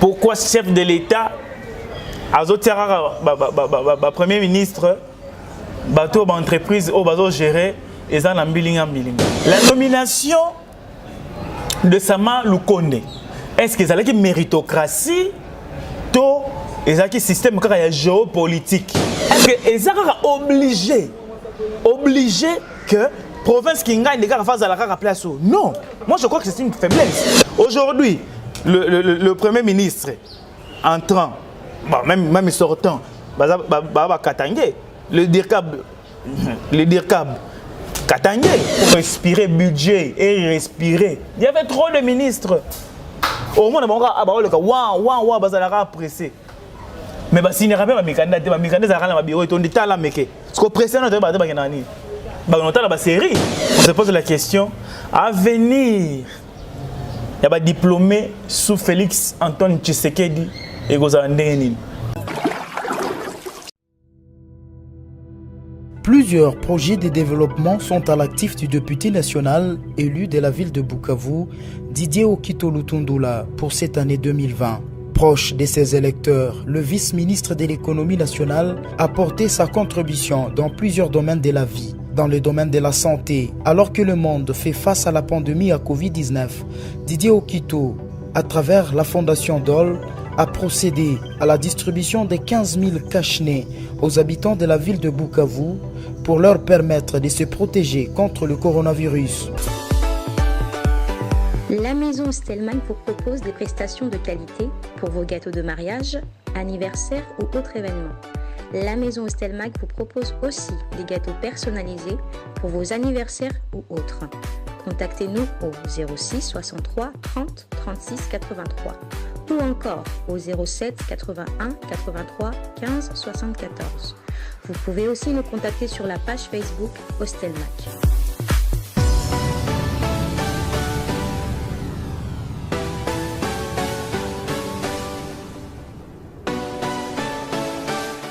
Pourquoi chef de l'État, Premier ministre, bateau d'entreprise au bateau géré, et ça n'a bilinga. La nomination de Sama Lukonde, est-ce que c'est une méritocratie ou est-ce un système géopolitique? Est-ce que c'est obligé que province qui gagne des gars fassent à la place? Non, moi je crois que c'est une faiblesse. Aujourd'hui, le Premier ministre entrant, même sortant, Katangé, le DIRCAB, Katangé, pour respirer budget et respirer. Il y avait trop de ministres. Au moins, on a pressé. Mais si on a un candidat, on se pose la question, à venir, il y a des diplômés sous Félix Antoine Tshisekedi et Gozandénil. Plusieurs projets de développement sont à l'actif du député national élu de la ville de Bukavu, Didier Okito Lutundula, pour cette année 2020. Proche de ses électeurs, le vice-ministre de l'économie nationale a porté sa contribution dans plusieurs domaines de la vie. Dans le domaine de la santé, alors que le monde fait face à la pandémie à Covid-19, Didier Okito, à travers la fondation DOL, a procédé à la distribution de 15 000 cache-nez aux habitants de la ville de Bukavu pour leur permettre de se protéger contre le coronavirus. La maison Stelman vous propose des prestations de qualité pour vos gâteaux de mariage, anniversaire ou autres événements. La maison Stelmag vous propose aussi des gâteaux personnalisés pour vos anniversaires ou autres. Contactez-nous au 06 63 30 36 83 ou encore au 07 81 83 15 74. Vous pouvez aussi nous contacter sur la page Facebook Hostelmac.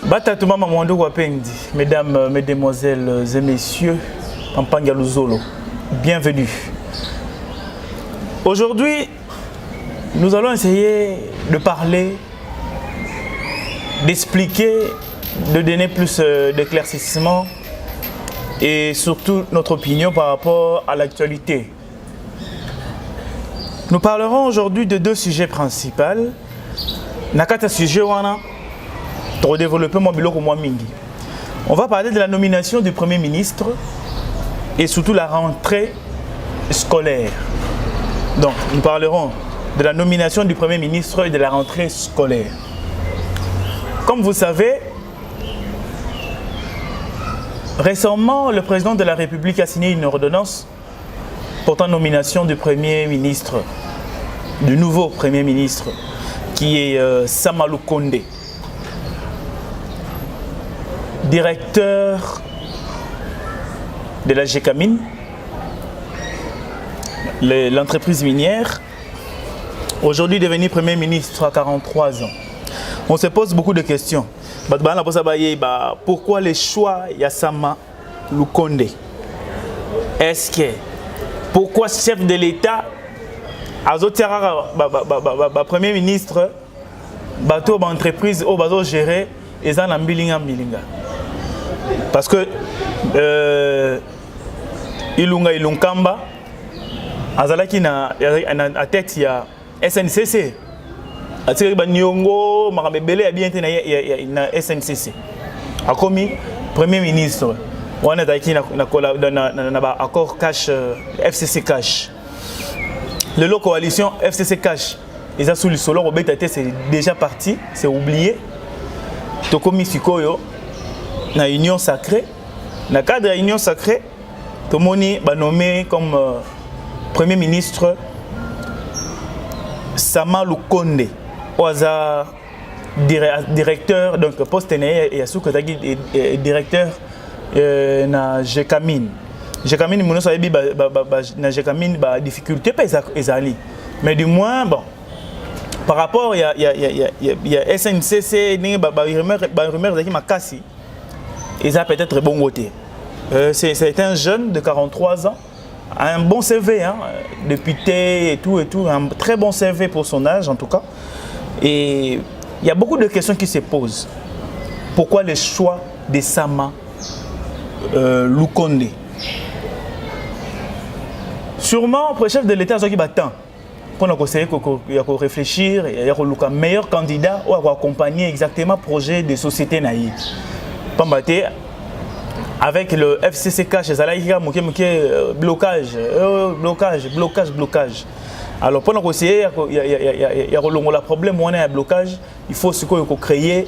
Batatuma Mamwando Wapendi, mesdames, mesdemoiselles et messieurs, Pampanga Luzolo, bienvenue. Aujourd'hui, nous allons essayer de parler, d'expliquer, de donner plus d'éclaircissement et surtout notre opinion par rapport à l'actualité. Nous parlerons aujourd'hui de deux sujets principaux. Nakata sujet wana pour développer mon biloko moi mingi. On va parler de la nomination du Premier ministre et surtout la rentrée scolaire. Donc, nous parlerons de la nomination du Premier ministre et de la rentrée scolaire. Comme vous savez, récemment, le président de la République a signé une ordonnance portant nomination du Premier ministre, du nouveau Premier ministre, qui est Sama Lukonde, directeur de la GECAMIN, l'entreprise minière, aujourd'hui devenu Premier ministre à 43 ans. On se pose beaucoup de questions. Pourquoi le choix de Sama Lukonde? Est-ce que pourquoi chef de l'État, Premier ministre, bateau d'entreprise au bateau géré, et ça n'a bilinga. Parce que Ilunkamba, azalaki na tête ya SNCC. Atiri ba nyongo makabebele bien na SNCC. Akomi Premier ministre. On a taki na accord cash FCC cash. Le coalition FCC cash. Ils ont sous le solo c'est déjà parti, c'est oublié. Tokomi sikoyo na union sacrée, na cadre de l'union sacrée, Tomoni ba nommé comme Premier ministre Sama Lukonde, oza directeur donc poste et asukotaki directeur na GECAMIN. GECAMIN mono sabi na GECAMIN ba difficulté pas ezali. Mais du moins bon par rapport il y a SNCC ni ba rumeur zaki makasi. Ils ont peut-être bon côté. C'est un jeune de 43 ans, un bon CV, hein, député et tout, un très bon CV pour son âge en tout cas. Et il y a beaucoup de questions qui se posent. Pourquoi le choix de Sama Lukonde? Sûrement, pour le chef de l'État, il y a temps pour nous réfléchir, il y a un meilleur candidat ou accompagner exactement le projet de société naïve. Avec le FCCK chez Zalaïka, blocage. Alors, pour nous essayer, il y a un problème, on a un blocage, il faut créer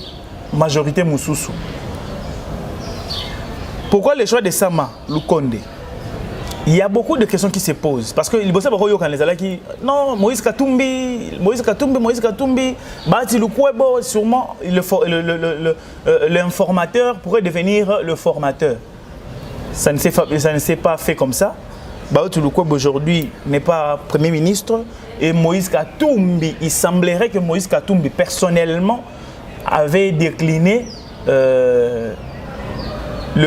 une majorité Moussoussou. Pourquoi le choix de Sama Lukonde? Il y a beaucoup de questions qui se posent. Parce que non, Moïse Katumbi, Bati Lukwebo, sûrement l'informateur pourrait devenir le formateur. Ça ne s'est pas fait comme ça. Bati Lukwebo aujourd'hui n'est pas Premier ministre. Et Moïse Katumbi, il semblerait que Moïse Katumbi personnellement avait décliné le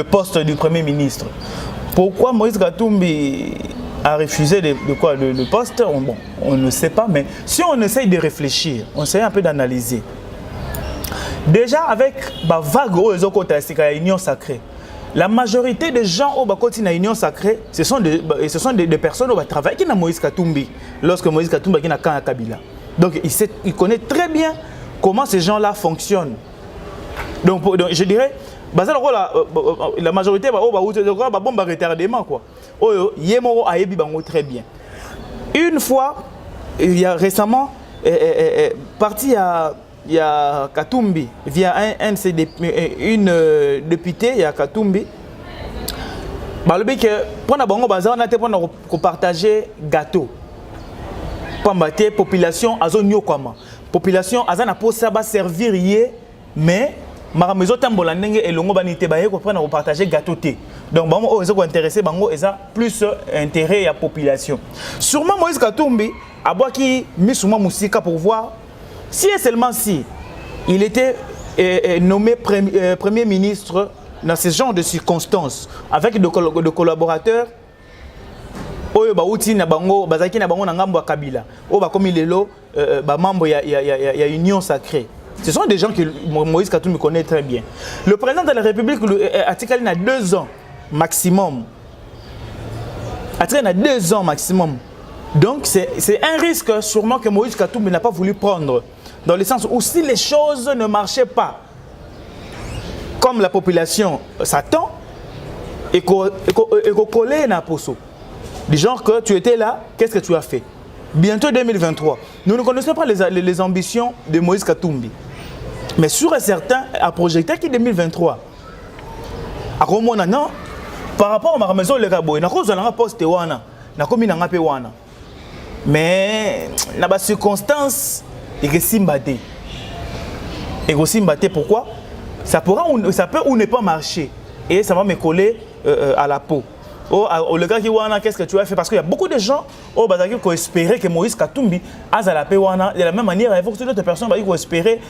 poste du Premier ministre. Pourquoi Moïse Katumbi a refusé le poste? Bon, on ne sait pas, mais si on essaye de réfléchir, on essaye un peu d'analyser. Déjà, avec la vague de l'Union sacrée, la majorité des gens au Bakoti na Union sacrée, ce sont des personnes qui travaillent avec Moïse Katumbi, lorsque Moïse Katumbi est à Kabila. Donc, il connaît très bien comment ces gens-là fonctionnent. Donc je dirais, la majorité va retardement quoi. Très bien. Une fois, il y a récemment parti il y a Katumbi via une députée, il y a Katumbi. Pour partager gâteau. Pour population azonyo kwama. Population azana pour ça va servir hier, mais Maramezo tambola ndenge elongo banité baye ko prendre partager gâteau té. Donc bango o ezoko intéressé bango eza plus intérêt à population. Sûrement Moïse Katumbi aboaki misuma musika pour voir si et seulement si il était nommé premier ministre dans ce genre de circonstances avec de collaborateurs oyo bauti na bango bazaki na bango na ngambo ya Kabila o ba komi lelo ba membre ya Union sacrée. Ce sont des gens que Moïse Katumbi connaît très bien. Le président de la République a tiré 2 ans maximum. A tiré 2 ans maximum. Donc c'est un risque sûrement que Moïse Katumbi n'a pas voulu prendre. Dans le sens où si les choses ne marchaient pas comme la population s'attend, et qu'on collait na poso. Du genre que tu étais là, qu'est-ce que tu as fait? Bientôt 2023. Nous ne connaissons pas les ambitions de Moïse Katumbi. Mais sûr et certain, à projeter qui 2023. À comment non? Par rapport à ma maison, le Gabo, n'a pas un poste wana, n'a pas mis un peu wana. Mais dans les circonstances, il y a simbaté. Et aussi simbaté, pourquoi? Ça peut ou ne pas marcher. Et ça va me coller à la peau. Oh, le gars qui wana, qu'est-ce que tu as fait? Parce qu'il y a beaucoup de gens qui espéraient que Moïse Katumbi azala pe wana de la même manière. Il faut que d'autres personnes qui espéraient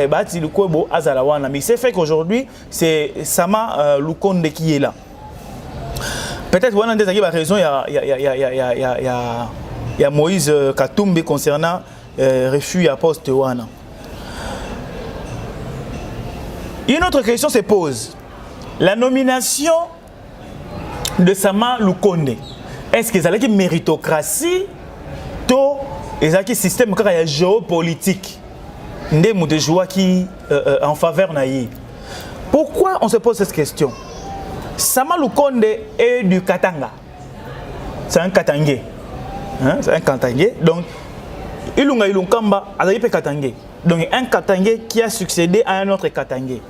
Bati Lukwebo azala wana. Mais c'est fait qu'aujourd'hui c'est Sama Lukonde qui est là. Peut-être wana des a raison. Il y a Moïse Katumbi concernant refus à poste wana. Une autre question se pose. La nomination de Sama Lukonde, est-ce que c'est une méritocratie ou est-ce un système géopolitique qui en faveur naïe? Pourquoi on se pose cette question? Sama Lukonde est du Katanga. C'est un Katangé. Hein? C'est un Katangé. Donc, Ilunga Ilunkamba a été Katangé. Donc, un Katangé qui a succédé à un autre Katangé.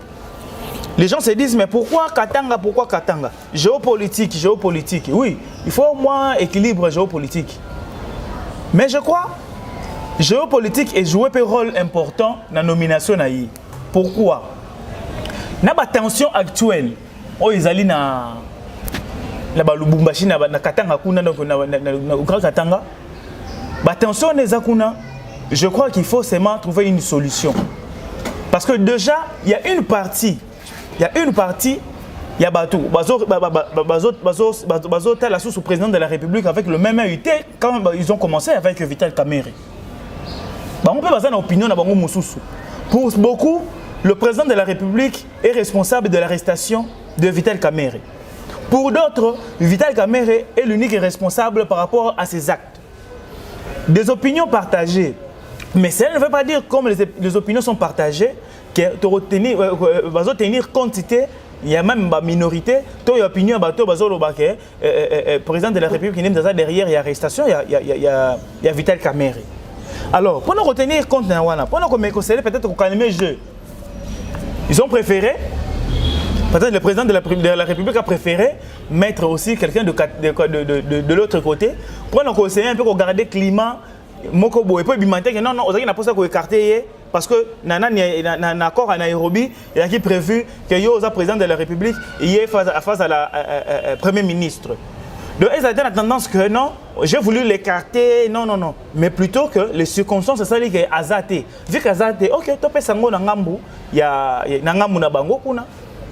Les gens se disent, mais pourquoi Katanga? Pourquoi Katanga? Géopolitique, géopolitique. Oui, il faut au moins équilibre géopolitique. Mais je crois, géopolitique est joué un rôle important dans la nomination. Pourquoi? Dans la tension actuelle, ils allaient dans Lubumbashi, dans Katanga, dans Grand Katanga. La tension je crois qu'il faut seulement trouver une solution. Parce que déjà, il y a une partie. Il y a Batou, la sous-président de la République avec le même AUT quand ils ont commencé avec Vital Kamerhe. On peut baser une opinion na bango mususu. Pour beaucoup, le président de la République est responsable de l'arrestation de Vital Kamerhe. Pour d'autres, Vital Kamerhe est l'unique responsable par rapport à ses actes. Des opinions partagées. Mais cela ne veut pas dire, comme les opinions sont partagées, que tenir quantité, il y a même une minorité, il y a opinion, le président de la République qui est derrière l'arrestation, il y a Vital Kamerhe. Alors, pour nous retenir compte, pour nous conseiller peut-être calmer le jeu, ils ont préféré, peut-être le président de la République a préféré mettre aussi quelqu'un de l'autre côté, pour nous conseiller un peu regarder le climat. Moko et puis bimanté que non on a pas ça qu'on écarter parce que un accord à Nairobi il y a qui prévu que yo président de la République il est face à la premier ministre. Donc ils ont la tendance que non, j'ai voulu l'écarter non mais plutôt que les circonstances c'est ça qui est azaté. Vu qu'azaté OK to pesa ngo na ngambu ya na ngambu na bango kuna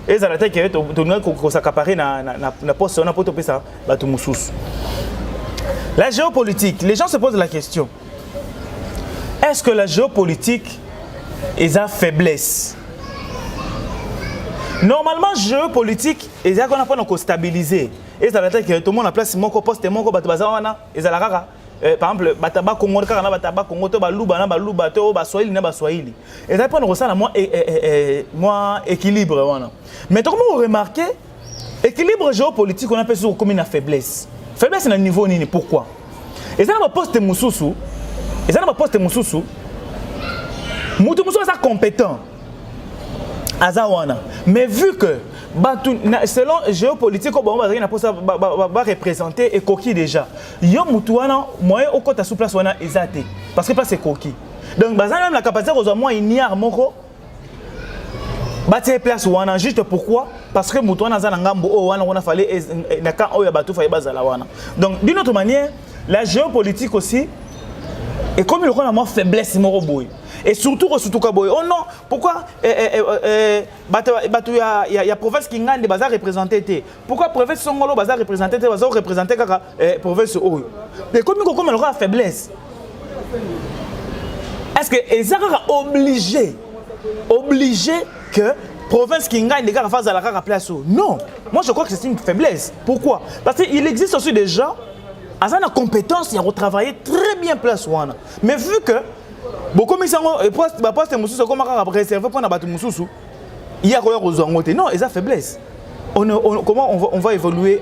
et ça la tête que to s'accaparer na poste on a pas to pesa batu mususu. La géopolitique, les gens se posent la question. Est-ce que la géopolitique est à faiblesse? Normalement, géopolitique, il y a qu'on a pas stabiliser. Et ça veut dire que tout le monde a place mon poste mon bazawana et ça la rara. Par exemple, bataba Congo kana bataba Congo to baluba na baluba to baswahili na baswahili. Et ça prend ça moi équilibre wana. Mais comment vous remarquez équilibre géopolitique on appelle ça comme une faiblesse. Faiblesse na niveau nini pourquoi? Et ça na poste mususu. Et ça na poste mususu. Mutu mususu ça compétent. Azawana. Mais vu que selon géopolitique on va représenter et coquille déjà. Yo mutu wana moyen au côté sous place wana ezate parce que pas c'est coquille. Donc bazana même la capacité aux moi ignare moko. Bâtir place wana juste pourquoi? Parce que mutu wana za ngambo o wana on a fallu na kan o ya batu fa bazala wana. Donc d'une autre manière, la géopolitique aussi et comme il y a une faiblesse moroboy et surtout kaboy. Oh non, pourquoi il y a province qui ngande bazar représenté. Pourquoi province songolo bazar représenté bazar représenté kaka province oyo. Et comme il y a une faiblesse. Est-ce que ezaka obligé que province qui gagne des gars face à la place? Non, moi je crois que c'est une faiblesse. Pourquoi? Parce qu'il existe aussi des gens à la compétence, ils ont travaillé très bien place wana. Mais vu que beaucoup de gens poste mususu comme réservé pour battre mususu, il y a quoi aux angotés. Non, ils ont faiblesse. Comment on va évoluer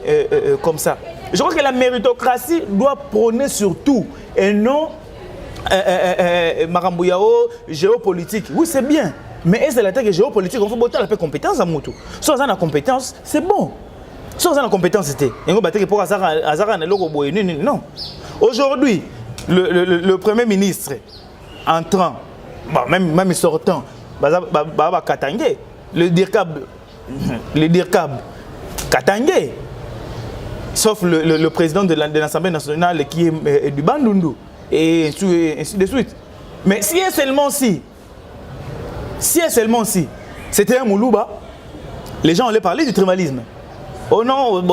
comme ça? Je crois que la méritocratie doit prôner sur tout et non Marambouyao géopolitique. Oui, c'est bien. Mais est-ce que la tête géopolitique, on faut botter la compétence à Moutou. Si on a la compétence, c'est bon. Si on a la compétence, c'était. Non. Aujourd'hui, le Premier ministre entrant, bon, même sortant, Katangé, le DIRCAB, Katangé, sauf le président de l'Assemblée nationale qui est du Bandundu, et ainsi de suite. Mais si et seulement si, c'était un Moulouba, les gens allaient parler du tribalisme. Oh non,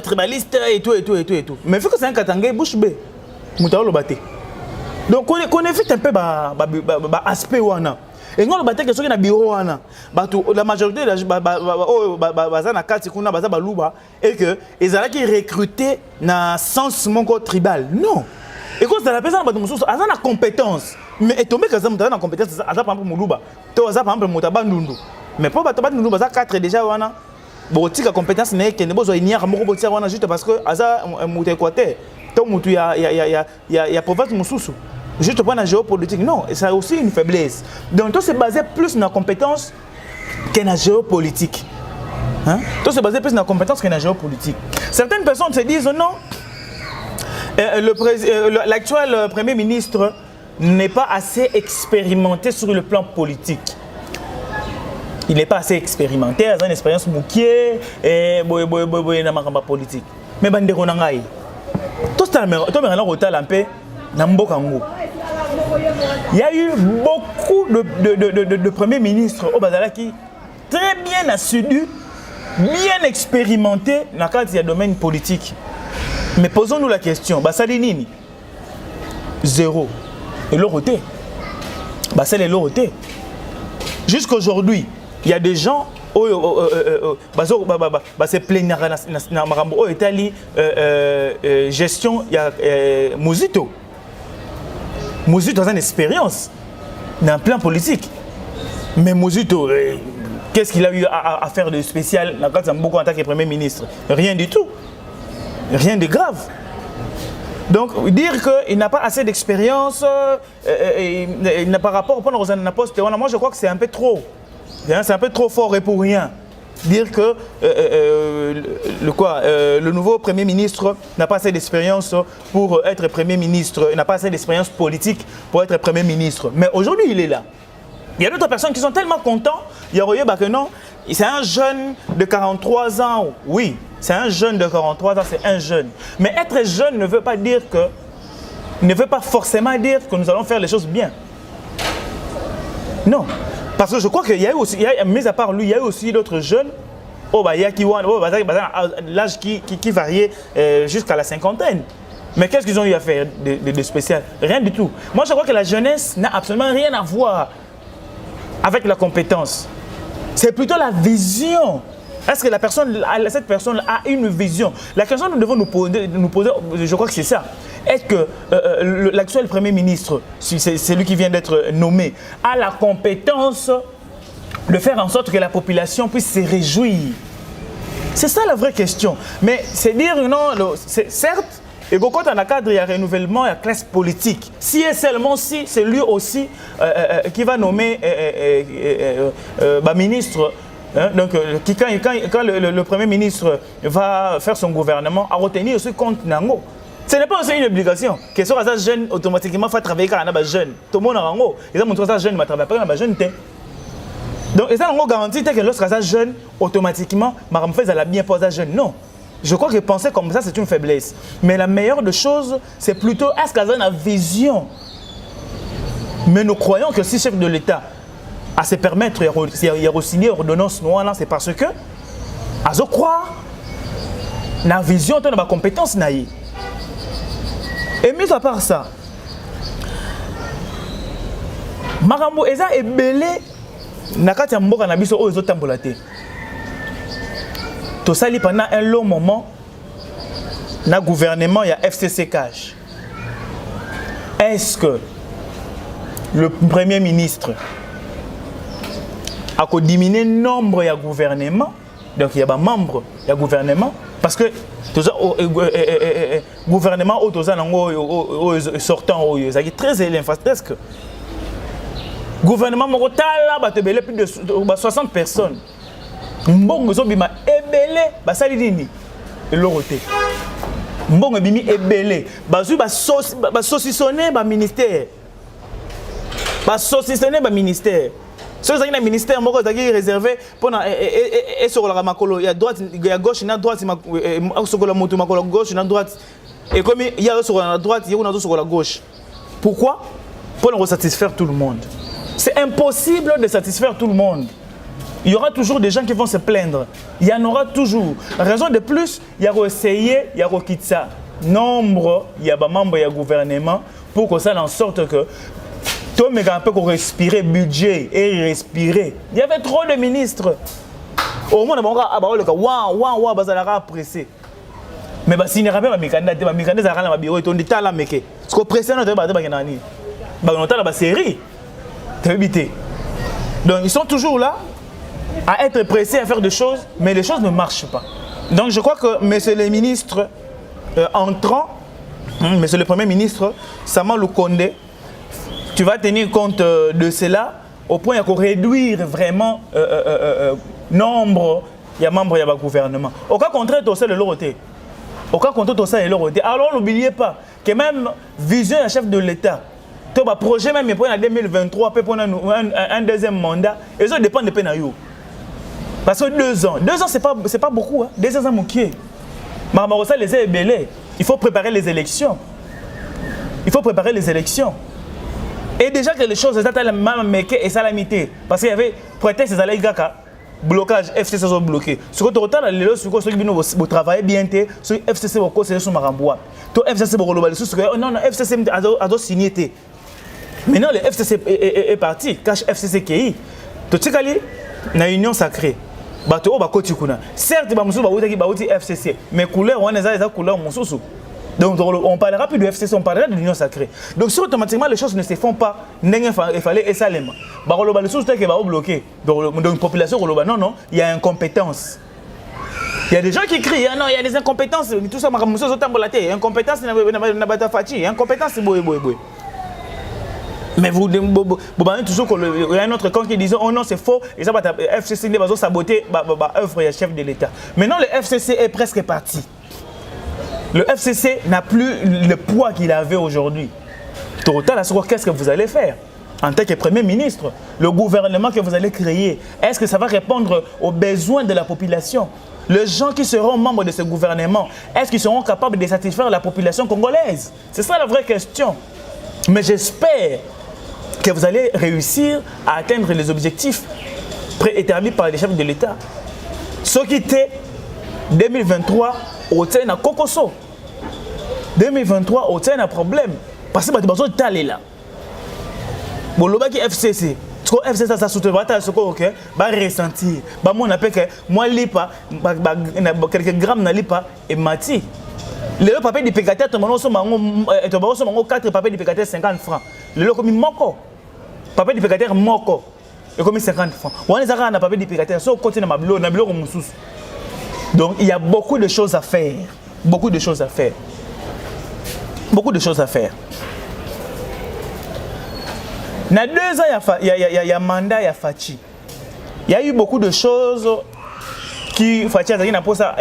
tribaliste et tout. Mais vu que c'est un Katangé, bouche bée, Moutao le batté. Donc on évite un peu l'aspect wana. Et nous, le que sur bureau wana, la majorité de et que ils allaient qui recruter dans sens monko tribal. Non. Et quand ça la personne a la compétence. Mais est tombé que ça a la compétence, ça par exemple Moulouba. To ça par exemple Moutabandoundou. Mais pas Moutabandoundou, ça 4 déjà wana. Bon, la compétence n'est qu'elle ne besoin n'y a pas juste parce que Aza Mouté Équateur. Il y a province Moussoussou. Juste pour la géopolitique. Non, ça a aussi une faiblesse. Donc, tout c'est basé plus sur la compétence que la géopolitique. Hein? Tout c'est basé plus sur la compétence que la géopolitique. Certaines personnes se disent non, l'actuel Premier ministre n'est pas assez expérimenté sur le plan politique. Il n'est pas assez expérimenté, il a une expérience moukier et na politique. Mais bandeko nangai. Tout ça il y a eu beaucoup de premiers ministres au Bazala qui très bien assidus, bien expérimentés dans le domaine politique. Mais posons-nous la question, Basali Nini, zéro. Et l'autre côté, bah c'est les lotés. Jusqu'aujourd'hui, il y a des gens c'est plénière na marambo o etali gestion ya Muzito a une expérience dans un plan politique. Mais Muzito, qu'est-ce qu'il a eu à faire de spécial en tant que Premier ministre? Rien du tout. Rien de grave. Donc, dire qu'il n'a pas assez d'expérience par rapport au point de poste, moi je crois que c'est un peu trop. C'est un peu trop fort et pour rien. Dire que le nouveau Premier ministre n'a pas assez d'expérience pour être Premier ministre, n'a pas assez d'expérience politique pour être Premier ministre. Mais aujourd'hui, il est là. Il y a d'autres personnes qui sont tellement contents. Il y a que non, c'est un jeune de 43 ans. Oui, c'est un jeune de 43 ans, c'est un jeune. Mais être jeune ne veut pas forcément dire que nous allons faire les choses bien. Non. Parce que je crois qu'il y a eu aussi, mis à part lui, il y a eu aussi d'autres jeunes, l'âge qui variait jusqu'à la cinquantaine. Mais qu'est-ce qu'ils ont eu à faire de spécial? Rien du tout. Moi, je crois que la jeunesse n'a absolument rien à voir avec la compétence. C'est plutôt la vision. Est-ce que cette personne a une vision? La question que nous devons nous poser, je crois que c'est ça. Est-ce que l'actuel Premier ministre, c'est lui qui vient d'être nommé, a la compétence de faire en sorte que la population puisse se réjouir? C'est ça la vraie question. Mais c'est dire, non, certes, et quand on a cadre, il y a renouvellement, il y a classe politique. Si et seulement si, c'est lui aussi qui va nommer ministre. Hein, donc, quand le Premier ministre va faire son gouvernement, à retenir ce compte Nango. Ce n'est pas aussi une obligation. Que ce soit jeune, automatiquement, il faut travailler quand on a jeune. Tout le monde a un jeune, il faut jeune, il travaille pas quand on a jeune. Donc, ça garantit que lorsqu'on est jeune, automatiquement, on fait la bien poser jeune. Non. Je crois que penser comme ça, c'est une faiblesse. Mais la meilleure des choses, c'est plutôt est-ce qu'on a une vision. Mais nous croyons que si chef de l'État à se permettre, il y a signé ordonnance noire, c'est parce que, à se croire, la vision, dans la compétence, et mis à part ça, Marambo Eza est belé, nakati ya mboka na biso oyo ezotambola te. Tout ça pendant un long moment, le gouvernement il y a FCC Cash. Est-ce que le Premier ministre a diminué le nombre de gouvernement? Donc il y a des membres du gouvernement. Parce que le gouvernement sortant est très élevé, presque. Le gouvernement a plus de 60 personnes. Mbongo zobima ebele basali nini eloroté mbongo bimi ebele bazu ba saucissonner ba ministère ce qui est ministère moko zaki réservé pour na et sur la makolo ya droite ya gauche na droite sur la moto makolo gauche na droite et comme il y a sur la droite il y a sur la gauche. Pourquoi? Pour nous satisfaire tout le monde. C'est impossible de satisfaire tout le monde. Il y aura toujours des gens qui vont se plaindre. Il y en aura toujours. Raison de plus, il y a essayé, il y a quitter ça. Nombre, il y a des membres du gouvernement pour que ça en sorte que tout le monde peut respirer budget et respirer. Il y avait trop de ministres. Au moins, on va apprécier. Mais si n'y a pas de mécanisme, il y a des bureaux qui sont là. Ce qu'on presse, c'est série. Donc, ils sont toujours là à être pressés à faire des choses, mais les choses ne marchent pas. Donc je crois que monsieur le ministre entrant, monsieur le Premier ministre, Sama Lukonde, tu vas tenir compte de cela au point de réduire vraiment nombre de membres du gouvernement. Au cas contraire, tu as le loté. Au cas contraire, tu as le loté. Alors n'oubliez pas que même vision du chef de l'État, tu as un projet même pour 2023, pour un deuxième mandat, et ça dépend de Penayo. Parce que 2 ans, c'est pas beaucoup. Hein? 2 ans, c'est moqué. Marmarosa les a ébélés. Il faut préparer les élections. Et déjà que les choses étaient et salamité. Parce qu'il y avait prétexte des Alaïgaka, blocage, FCC sont bloqués. Ce que tu as dit, c'est que vous travaillez bien, ce FCC c'est sur Maramboua. Tout FCC non, FCC a signé. Maintenant, le FCC est parti. Cache FCC qui tout ce qu'il na union sacrée. Bato ba koti kuna. Certes, ba musu ba wuti FCC, mais couleur on est couleur mususu. Donc on parlera plus de FCC, on parlera de l'union sacrée. Donc si automatiquement les choses ne se font pas, il fallait esalema. Ba koloba le sous-texte ba bloqué. Donc une population koloba non, il y a incompétence. Il y a des gens qui crient, non, il y a des incompétences, tout ça, il y a incompétence, il y a incompétence, mais vous avez toujours il y a un autre camp qui dit, oh non, c'est faux, et ça va FCC va saboter l'œuvre du chef de l'État. Maintenant, le FCC est presque parti. Le FCC n'a plus le poids qu'il avait aujourd'hui. Total, qu'est-ce que vous allez faire en tant que Premier ministre? Le gouvernement que vous allez créer, est-ce que ça va répondre aux besoins de la population? Les gens qui seront membres de ce gouvernement, est-ce qu'ils seront capables de satisfaire la population congolaise? C'est ça la vraie question. Mais j'espère que vous allez réussir à atteindre les objectifs préétablis par les chefs de l'État. Ce qui était 2023, au Tien à Kokoso. 2023, au Tien à problème. Parce que vous avez talé là. Bon, le qui FCC. FCC ça soutient ce qu'on va ressentir. On appelle que moi lipa quelques grammes na lipa et mati. Le papier de pécateur to mango so mango 4 papiers de pécateur 50 francs. Le comme moko. Papier de pécateur moko. Et comme 50 francs. On les a na papier de pécateur so côté na mabilo comme mususu. Donc il y a beaucoup de choses à faire. Beaucoup de choses à faire. Beaucoup de choses à faire. Il y a 2 ans, il y a mandat, il y a Fachi. Il y a eu beaucoup de choses qui Fachi a dit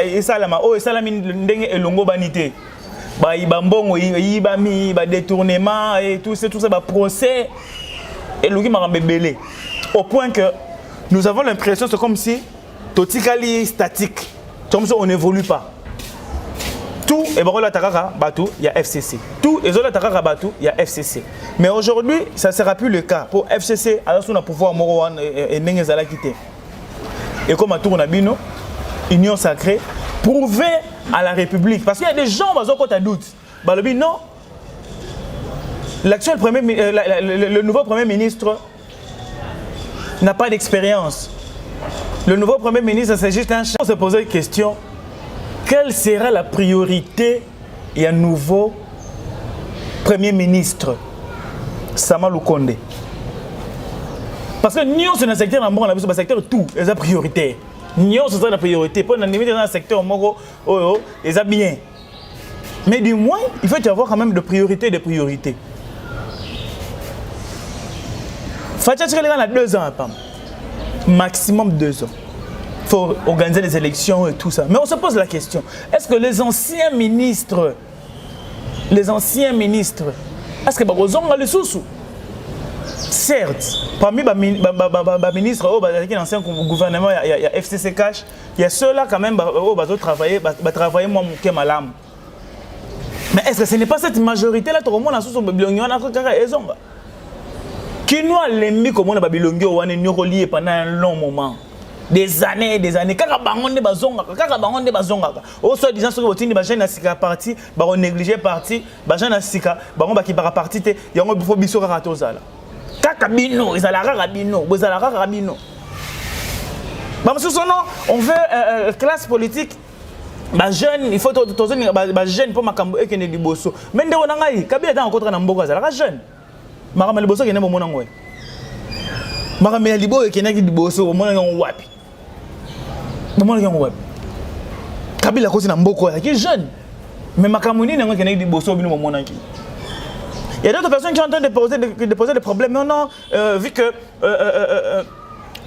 et ça la mine et longo banité. Il y a détournement et tout ça, procès et l'ougi m'a belé. Au point que nous avons l'impression c'est comme si totikali statique, comme ça on n'évolue pas. Tout et barola takaka batou, il y a FCC. Tout et zola takaka batou, il y a FCC. Mais aujourd'hui, ça ne sera plus le cas. Pour FCC, alors on a pouvoir morowan et nengezala quitter. Et comme à tour nabino, union sacrée, prouver à la République. Parce qu'il y a des gens qui ont doute. Balobi non. L'actuel le nouveau Premier ministre n'a pas d'expérience. Le nouveau Premier ministre, c'est juste un chef. On se posait une question. Quelle sera la priorité et un nouveau Premier ministre Sama Lukonde? Parce que nous, c'est un secteur en bon, c'est un secteur tout, c'est la priorité. Nous, c'est la priorité. Pour nous, dans un secteur en c'est bien. Mais du moins, il faut y avoir quand même de priorité, de priorité. Fatia Tchiré a 2 ans, maximum 2 ans. Il faut organiser les élections et tout ça. Mais on se pose la question, est-ce que les anciens ministres, est-ce que vous avez les sous? Certes, parmi les ministres, dans l'ancien gouvernement, il y a FCC Cash, il y a ceux-là quand même qui travaillent moins que malam. Mais est-ce que ce n'est pas cette majorité-là tout le monde a sous qui nous a l'aimé comme on a Babilongio, on est relié pendant un long moment. Des années et des années. Kaka bangonde bazonga. Au soit disant que vous avez une sika parti, on négligé parti, bajana sika, on va qui para parti, il y a un peu de karatozala. Kaka bino, ils allaient rabino, vous allez rabino. On veut classe politique. Jeune, il faut jeune pour makambo et que ne diboso. Mais de wonangai, kabila dans contre na mboka zala jeune. Marama liboso ke ne mo monango. Marama libo ke ne diboso monango wapi. Kabila kosi na mboko qui est jeune. Mais makamoni n'a pas dit bosso bino monaki. Il y a d'autres personnes qui sont en train de poser des problèmes. Non, vu que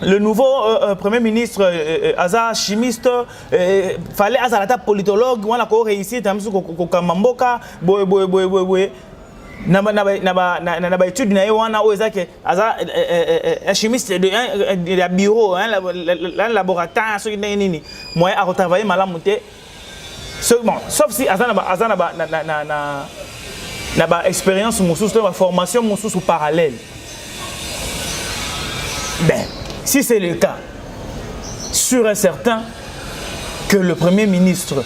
le nouveau Premier ministre Aza chimiste, fallait Azalata politologue, on a réussi à Kamamboka, na étude na wana oza ke aza un chimiste de bureau un laboratoire so nini moi a travailler malamu te sauf si aza na ba expérience mususu na formation mususu parallèle. Ben si c'est le cas, sûr et certain que le Premier ministre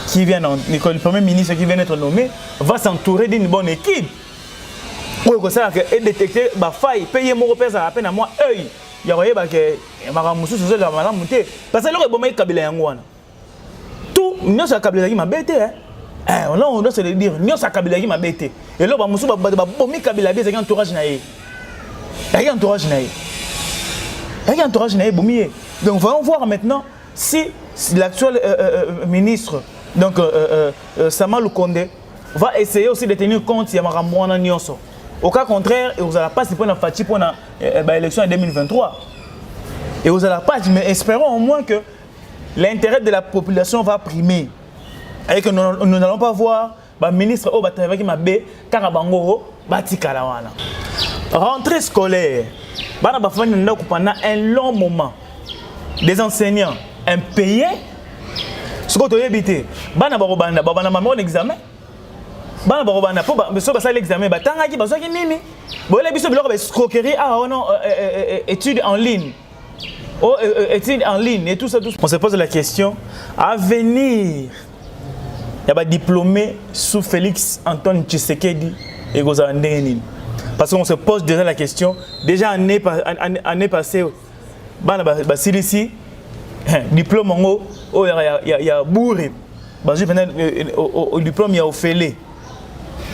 qui vient d'être nommé va s'entourer d'une bonne équipe. Oui, ça et détecter bah faille payer mon repère à peine à moi œil. Il y a bah que maramusu sur la madame monter parce que le bon mec kabila yangwana. Tout nous ça kabila qui m'a bêté hein. On doit se le dire nous ça kabila qui m'a bêté. Et là bah musu bah bon mec kabila des entourage na yé. Il entourage na yé. Il entourage na yé bomier. Donc voyons voir maintenant si l'actuel ministre donc Sama Lukonde va essayer aussi de tenir compte ya maramwana nyonso. Au cas contraire, et vous allez pas se prendre Fati pour l'élection en 2023. Et vous allez pas, mais espérons au moins que l'intérêt de la population va primer. Et que nous n'allons pas voir le ministre au bataille qui m'a bé Karabangoro Batikalawana. Rentrée scolaire. Pendant un long moment, des enseignants impayés. Ce que tu as évité, Bana maman examen. Bana barobana po ba so ba ça l'examen ba tanga ki ba so ki nini bo la biso biloko ba escroquerie non études en ligne études en ligne et tout ça on se pose la question à venir il y a ba diplômé sous Félix Antoine Tshisekedi et Gozandeni parce qu'on se pose déjà la question déjà année passée bana ba silisi diplôme ngo il y a bourré ba je venais au diplôme il y a ofélé.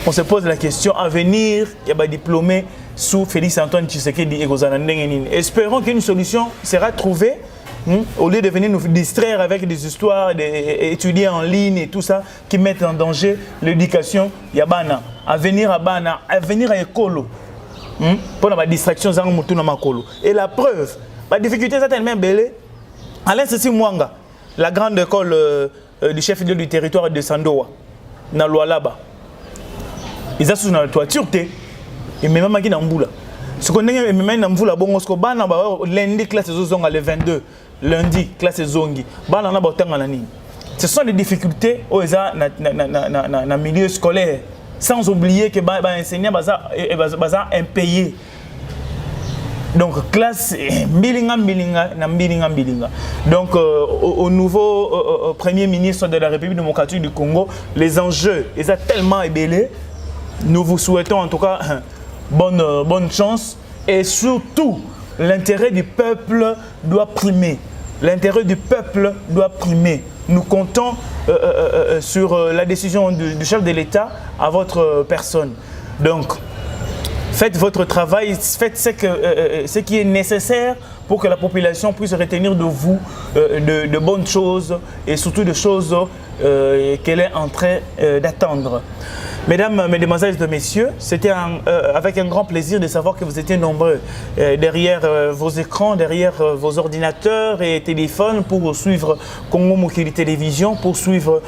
On se pose la question à venir, il y a des diplômés sous Félix Antoine Tshisekedi et Gozanandengeni. Espérons qu'une solution sera trouvée au lieu de venir nous distraire avec des histoires d'étudier en ligne et tout ça qui mettent en danger l'éducation. Il y a Bana, à venir à Bana, à venir à Ekolo pour la distraction. Et la preuve, la difficulté c'est tellement belle. Alain Sessi Mwanga, la grande école du chef du territoire de Sandoa, dans Lualaba. Ils sont dans la toiture et même qui dans boula. Ce qu'on est même dans boula bon osko bana ba lundi classe zonga le 22 lundi classe zongi bana na botanga na nini. Ce sont des difficultés aux na milieu scolaire sans oublier que ba enseignant baza impayé. Donc classe mbilinga na. Donc au nouveau premier ministre de la République démocratique du Congo, les enjeux ils sont tellement ébellés. Nous vous souhaitons en tout cas bonne chance et surtout l'intérêt du peuple doit primer. L'intérêt du peuple doit primer. Nous comptons sur la décision du chef de l'État à votre personne. Donc, faites votre travail, faites ce qui est nécessaire pour que la population puisse retenir de vous de bonnes choses et surtout de choses qu'elle est en train d'attendre. Mesdames, mesdemoiselles et messieurs, c'était avec un grand plaisir de savoir que vous étiez nombreux derrière vos écrans, derrière vos ordinateurs et téléphones pour suivre Congo Mokili Télévision, pour suivre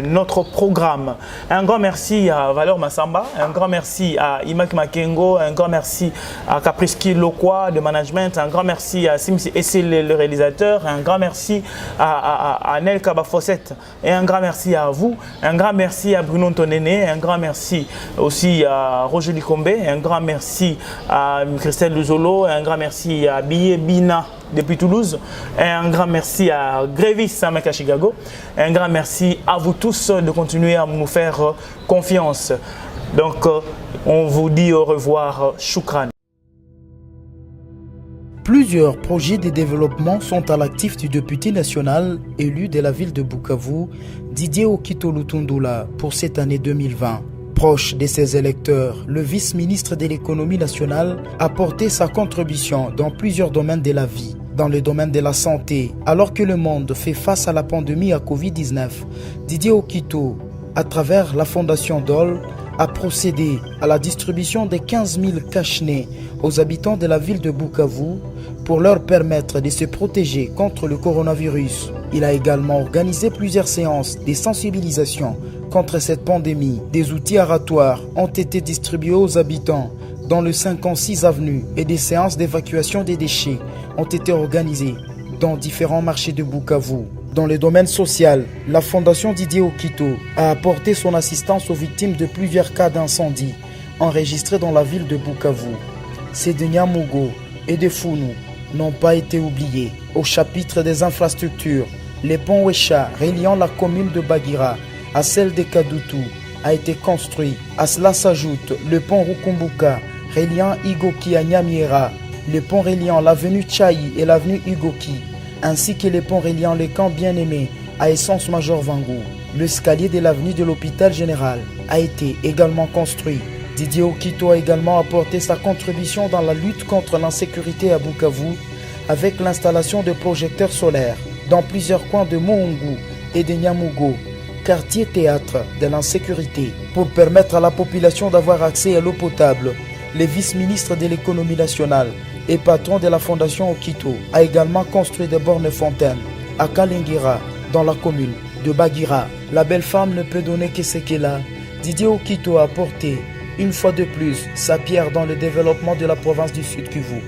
notre programme. Un grand merci à Valeur Massamba, un grand merci à Imak Makengo, un grand merci à Capriski Lokwa de management, un grand merci à Simsi Essel le réalisateur, un grand merci à Nel Kabafossette et un grand merci à vous, un grand merci à Bruno Tonene. Un grand merci aussi à Roger Likombe, un grand merci à Christelle Luzolo, un grand merci à Biye Bina depuis Toulouse, un grand merci à Grévis Sameka Chicago, un grand merci à vous tous de continuer à nous faire confiance. Donc on vous dit au revoir, Choukran. Plusieurs projets de développement sont à l'actif du député national élu de la ville de Bukavu, Didier Okito Lutundula, pour cette année 2020. Proche de ses électeurs, le vice-ministre de l'économie nationale a porté sa contribution dans plusieurs domaines de la vie. Dans le domaine de la santé, alors que le monde fait face à la pandémie à Covid-19, Didier Okito, à travers la fondation DOL, a procédé à la distribution de 15 000 cache-nez aux habitants de la ville de Bukavu pour leur permettre de se protéger contre le coronavirus. Il a également organisé plusieurs séances de sensibilisation contre cette pandémie. Des outils aratoires ont été distribués aux habitants dans le 56 avenue et des séances d'évacuation des déchets ont été organisées dans différents marchés de Bukavu. Dans le domaine social, la fondation Didier Okito a apporté son assistance aux victimes de plusieurs cas d'incendie enregistrés dans la ville de Bukavu. Ces de Nyamugo et de Founou n'ont pas été oubliés. Au chapitre des infrastructures, les ponts Wecha reliant la commune de Bagira à celle de Kadutu a été construit. À cela s'ajoute le pont Rukumbuka, reliant Igoki à Nyamiera, le pont reliant l'avenue Tchaï et l'avenue Igoki, ainsi que le pont reliant le camp Bien-Aimé à Essence Major Vangou. L'escalier de l'avenue de l'hôpital général a été également construit. Didier Okito a également apporté sa contribution dans la lutte contre l'insécurité à Bukavu avec l'installation de projecteurs solaires dans plusieurs coins de Moungu et de Nyamugo, quartier théâtre de l'insécurité, pour permettre à la population d'avoir accès à l'eau potable. Le vice-ministre de l'économie nationale et patron de la fondation Okito a également construit des bornes fontaines à Kalingira, dans la commune de Bagira. La belle femme ne peut donner que ce qu'elle a. Didier Okito a apporté une fois de plus sa pierre dans le développement de la province du Sud Kivu.